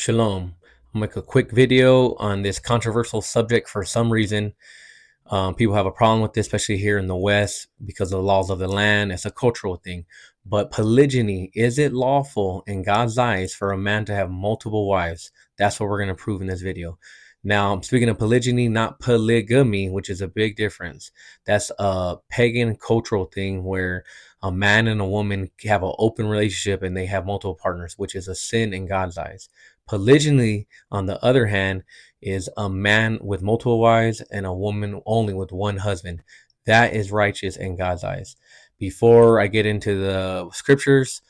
Shalom. I'll make a quick video on this controversial subject. For some reason, people have a problem with this, especially here in the West, because of the laws of the land. It's a cultural thing. But polygyny, is it lawful in God's eyes for a man to have multiple wives? That's what we're going to prove in this video. Now, I'm speaking of polygyny, not polygamy, which is a big difference. That's a pagan cultural thing where a man and a woman have an open relationship and they have multiple partners, which is a sin in God's eyes. Polygyny, on the other hand, is a man with multiple wives and a woman only with one husband. That is righteous in God's eyes. Before I get into the scriptures,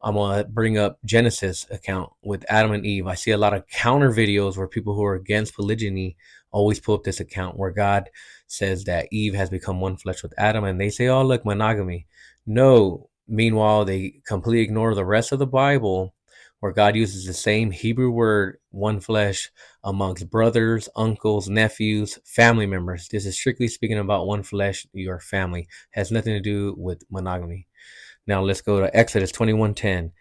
I'm going to bring up Genesis account with Adam and Eve. I see a lot of counter videos where people who are against polygyny always pull up this account where God says that Eve has become one flesh with Adam, and they say, oh, look, monogamy. No. Meanwhile, they completely ignore the rest of the Bible where God uses the same Hebrew word, one flesh, amongst brothers, uncles, nephews, family members. This is strictly speaking about one flesh, your family. It has nothing to do with monogamy. Now let's go to Exodus 21:10.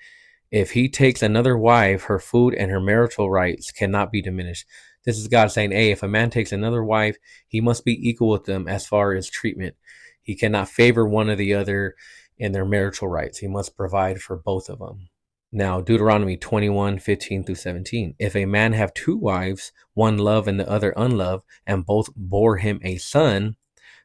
If he takes another wife, her food and her marital rights cannot be diminished. This is God saying, hey, if a man takes another wife, he must be equal with them as far as treatment. He cannot favor one or the other in their marital rights. He must provide for both of them. Now, Deuteronomy 21:15-17. If a man have two wives, one love and the other unloved, and both bore him a son,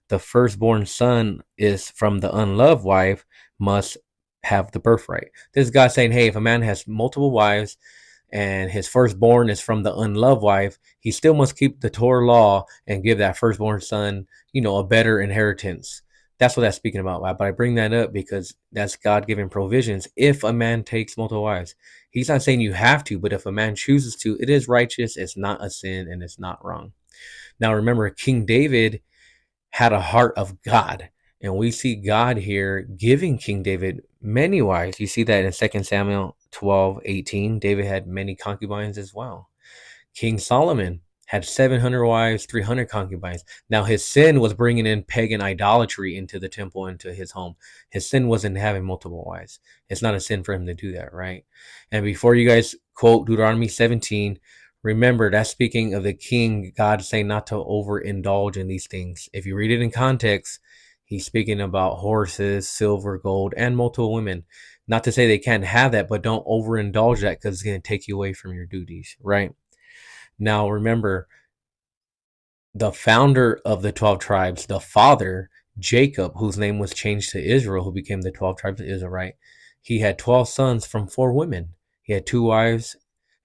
the firstborn son is from the unloved wife must have the birthright. This is God saying, hey, if a man has multiple wives and his firstborn is from the unloved wife, he still must keep the Torah law and give that firstborn son, a better inheritance. That's what that's speaking about. But I bring that up because that's God-given provisions. If a man takes multiple wives, he's not saying you have to, but if a man chooses to, it is righteous. It's not a sin and it's not wrong. Now, remember, King David had a heart of God. And we see God here giving King David many wives. You see that in 2 Samuel 12:18. David had many concubines as well. King Solomon had 700 wives, 300 concubines. Now, his sin was bringing in pagan idolatry into the temple, into his home. His sin wasn't having multiple wives. It's not a sin for him to do that, right? And before you guys quote Deuteronomy 17, remember, that's speaking of the king, God saying not to overindulge in these things. If you read it in context, he's speaking about horses, silver, gold, and multiple women. Not to say they can't have that, but don't overindulge that because it's going to take you away from your duties, right? Now, remember, the founder of the 12 tribes, the father, Jacob, whose name was changed to Israel, who became the 12 tribes of Israel, right? He had 12 sons from 4 women. He had 2 wives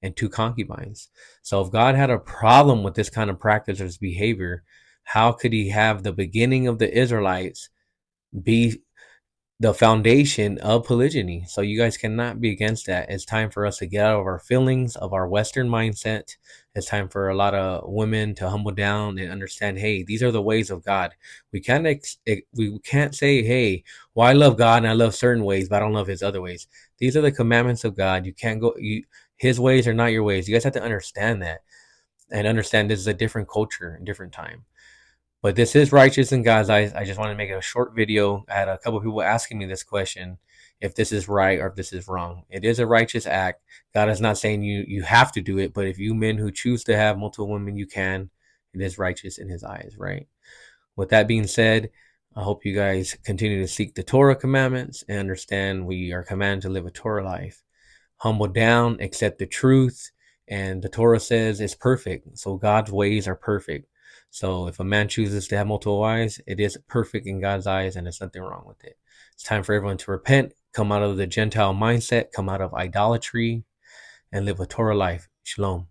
and 2 concubines. So if God had a problem with this kind of practice or this behavior, how could he have the beginning of the Israelites be the foundation of polygyny? So you guys cannot be against that. It's time for us to get out of our feelings, of our Western mindset. It's time for a lot of women to humble down and understand, hey, these are the ways of God. We can't say, hey, well, I love God and I love certain ways, but I don't love his other ways. These are the commandments of God. You can't go, his ways are not your ways. You guys have to understand that and understand this is a different culture, a different time. But this is righteous in God's eyes. I just want to make a short video. I had a couple of people asking me this question, if this is right or if this is wrong. It is a righteous act. God is not saying you have to do it, but if you men who choose to have multiple women, you can. It is righteous in his eyes, right? With that being said, I hope you guys continue to seek the Torah commandments and understand we are commanded to live a Torah life. Humble down, accept the truth, and the Torah says it's perfect. So God's ways are perfect. So if a man chooses to have multiple wives, it is perfect in God's eyes and there's nothing wrong with it. It's time for everyone to repent, come out of the Gentile mindset, come out of idolatry, and live a Torah life. Shalom.